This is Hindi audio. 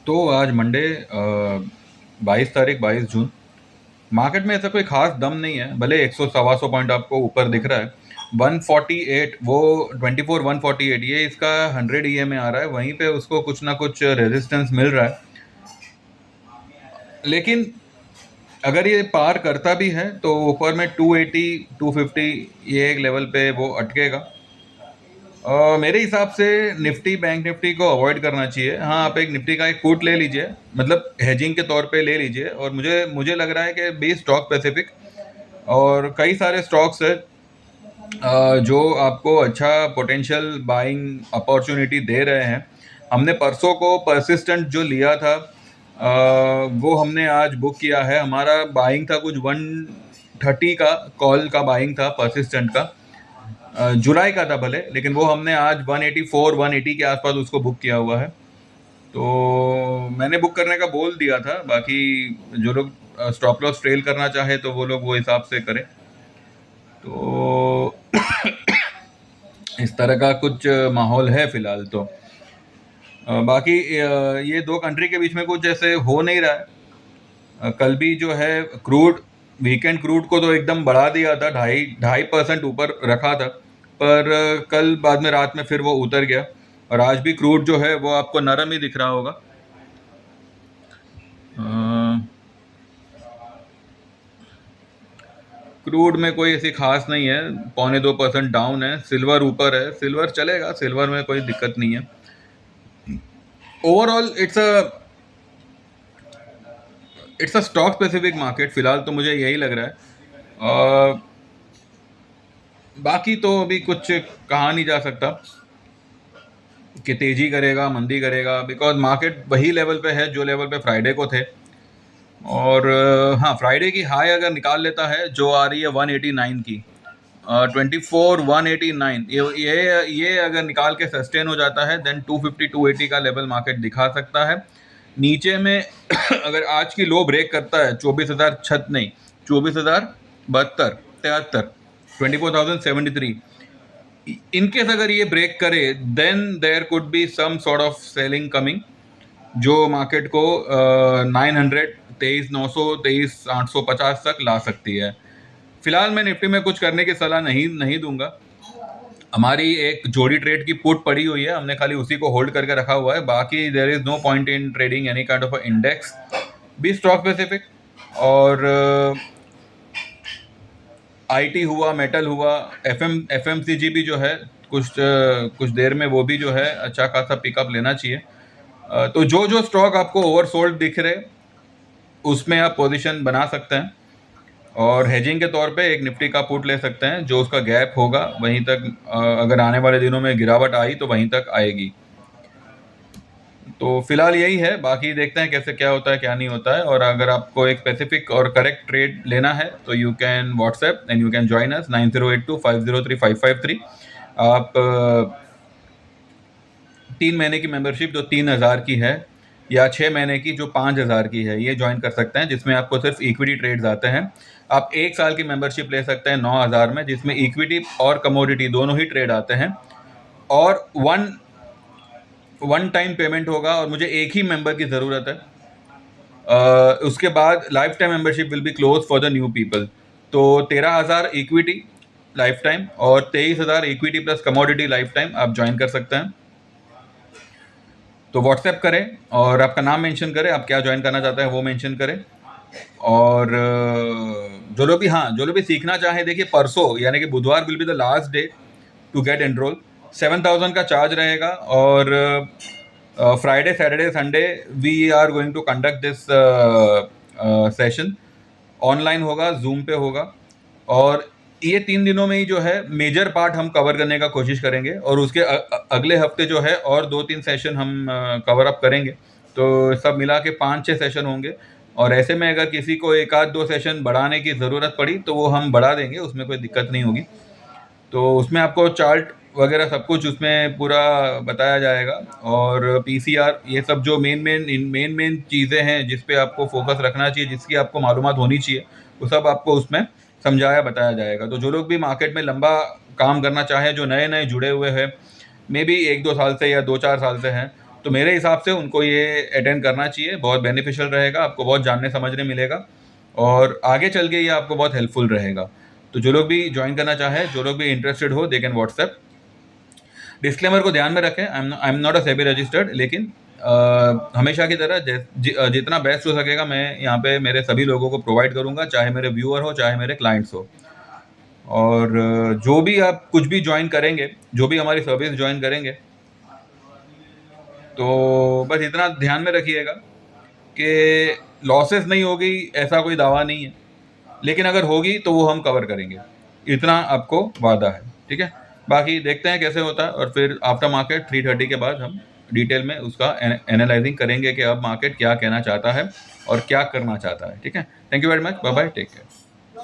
तो आज मंडे 22 तारीख 22 जून। मार्केट में ऐसा कोई खास दम नहीं है, भले 100 सवा सौ पॉइंट आपको ऊपर दिख रहा है। 148 वो 24 148 ये इसका 100 EM में आ रहा है, वहीं पे उसको कुछ ना कुछ रेजिस्टेंस मिल रहा है। लेकिन अगर ये पार करता भी है तो ऊपर में 280 250 ये एक लेवल पे वो अटकेगा। मेरे हिसाब से निफ्टी बैंक निफ्टी को अवॉइड करना चाहिए। हाँ, आप एक निफ्टी का एक पुट ले लीजिए, मतलब हेजिंग के तौर पे ले लीजिए। और मुझे मुझे लग रहा है कि बी स्टॉक स्पेसिफिक और कई सारे स्टॉक्स है जो आपको अच्छा पोटेंशियल बाइंग अपॉर्चुनिटी दे रहे हैं। हमने परसों को परसिस्टेंट जो लिया था वो हमने आज बुक किया है। हमारा बाइंग था कुछ 130 का, कॉल का बाइंग था परसिस्टेंट का। जुलाई का था भले, लेकिन वो हमने आज 184 180 के आसपास उसको बुक किया हुआ है। तो मैंने बुक करने का बोल दिया था, बाकी जो लोग स्टॉप लॉस ट्रेल करना चाहे तो वो लोग वो हिसाब से करें। तो इस तरह का कुछ माहौल है फिलहाल। तो बाकी ये दो कंट्री के बीच में कुछ ऐसे हो नहीं रहा है। कल भी जो है क्रूड, वीकेंड क्रूड को तो एकदम बढ़ा दिया था, 2.5% ऊपर रखा था। पर कल बाद में रात में फिर वो उतर गया। और आज भी क्रूड जो है वो आपको नरम ही दिख रहा होगा। क्रूड में कोई ऐसी खास नहीं है, 1.25% डाउन है। सिल्वर ऊपर है, सिल्वर चलेगा, सिल्वर में कोई दिक्कत नहीं है। Overall it's a stock specific market फिलहाल, तो मुझे यही लग रहा है। बाकी तो अभी कुछ कहा नहीं जा सकता कि तेजी करेगा मंदी करेगा, बिकॉज मार्केट वही लेवल पे है जो लेवल पे फ्राइडे को थे। और हाँ, फ्राइडे की हाई अगर निकाल लेता है जो आ रही है 189 की, 24 189, ये अगर निकाल के सस्टेन हो जाता है देन 250 280 का लेवल मार्केट दिखा सकता है। नीचे में अगर आज की लो ब्रेक करता है 24,000 छत नहीं, 24,072 73, 24,073, इनकेस अगर ये ब्रेक करे then there could be some sort of selling coming, जो मार्केट को 900 23,900 23,850 तक ला सकती है। फिलहाल मैं निफ्टी में कुछ करने की सलाह नहीं नहीं दूंगा। हमारी एक जोड़ी ट्रेड की पुट पड़ी हुई है, हमने खाली उसी को होल्ड करके रखा हुआ है। बाकी there is no point in trading any kind of index, be stock specific. और आईटी हुआ, मेटल हुआ, एफएमसीजी भी जो है कुछ देर में वो भी जो है अच्छा खासा पिकअप लेना चाहिए। तो जो जो स्टॉक आपको ओवरसोल्ड दिख रहे उसमें आप पोजीशन बना सकते हैं। और हेजिंग के तौर पे एक निफ्टी का पुट ले सकते हैं, जो उसका गैप होगा वहीं तक, अगर आने वाले दिनों में गिरावट आई तो वहीं तक आएगी। तो फिलहाल यही है, बाकी देखते हैं कैसे क्या होता है क्या नहीं होता है। और अगर आपको एक स्पेसिफिक और करेक्ट ट्रेड लेना है तो you can WhatsApp and you can join us 9082503553। आप 3 महीने की मेंबरशिप जो 3,000 की है या 6 महीने की जो 5,000 की है ये ज्वाइन कर सकते हैं, जिसमें आपको सिर्फ इक्विटी ट्रेड्स आते हैं। आप 1 साल की मेंबरशिप ले सकते हैं 9,000 में, जिसमें इक्विटी और कमोडिटी दोनों ही ट्रेड आते हैं। और वन टाइम पेमेंट होगा, और मुझे एक ही मेंबर की ज़रूरत है। उसके बाद life time membership will be close for the new people. तो 13,000 इक्विटी लाइफ टाइम और 23,000 equity plus commodity life time आप ज्वाइन कर सकते हैं। तो व्हाट्सएप करें और आपका नाम मेंशन करें, आप क्या ज्वाइन करना चाहते हैं वो मेंशन करें। और जो लोग भी सीखना चाहें, देखिए परसों यानी कि बुधवार will be the last day to get enrol. 7,000 का चार्ज रहेगा। और Friday Saturday Sunday we are going to conduct this session. Online होगा, जूम पे होगा। और ये 3 दिनों में ही जो है मेजर पार्ट हम कवर करने का कोशिश करेंगे, और उसके अगले हफ्ते जो है और 2-3 सेशन हम कवर अप करेंगे। तो सब मिला के 5-6 सेशन होंगे। और ऐसे में अगर किसी को 1-2 सेशन बढ़ाने की ज़रूरत पड़ी तो वो हम बढ़ा देंगे, उसमें कोई दिक्कत नहीं होगी। तो उसमें आपको चार्ट वगैरह सब कुछ उसमें पूरा बताया जाएगा। और पीसीआर, ये सब जो मेन चीज़ें हैं जिस पे आपको फोकस रखना चाहिए, जिसकी आपको मालूमात होनी चाहिए, वो सब आपको उसमें समझाया बताया जाएगा। तो जो लोग भी मार्केट में लंबा काम करना चाहें, जो नए नए जुड़े हुए हैं, मे बी 1-2 साल से या 2-4 साल से हैं, तो मेरे हिसाब से उनको ये अटेंड करना चाहिए, बहुत बेनिफिशियल रहेगा, आपको बहुत जानने समझने मिलेगा और आगे चल के ये आपको बहुत हेल्पफुल रहेगा। तो जो लोग भी ज्वाइन करना चाहे, जो लोग भी इंटरेस्टेड हो, दे कैन व्हाट्सएप। डिस्क्लेमर को ध्यान में रखें, I am not a SEBI registered, लेकिन हमेशा की तरह जितना बेस्ट हो सकेगा मैं यहाँ पे मेरे सभी लोगों को प्रोवाइड करूँगा, चाहे मेरे व्यूअर हो चाहे मेरे क्लाइंट्स हो। और जो भी आप कुछ भी ज्वाइन करेंगे, जो भी हमारी सर्विस ज्वाइन करेंगे, तो बस इतना ध्यान में रखिएगा कि लॉसेस नहीं होगी, ऐसा कोई दावा नहीं है, लेकिन अगर होगी तो वो हम कवर करेंगे, इतना आपको वादा है, ठीक है। बाकी देखते हैं कैसे होता है, और फिर आफ्टर मार्केट 3:30 के बाद हम डिटेल में उसका एनालाइजिंग करेंगे कि अब मार्केट क्या कहना चाहता है और क्या करना चाहता है, ठीक है। Thank you very much, bye bye, take care.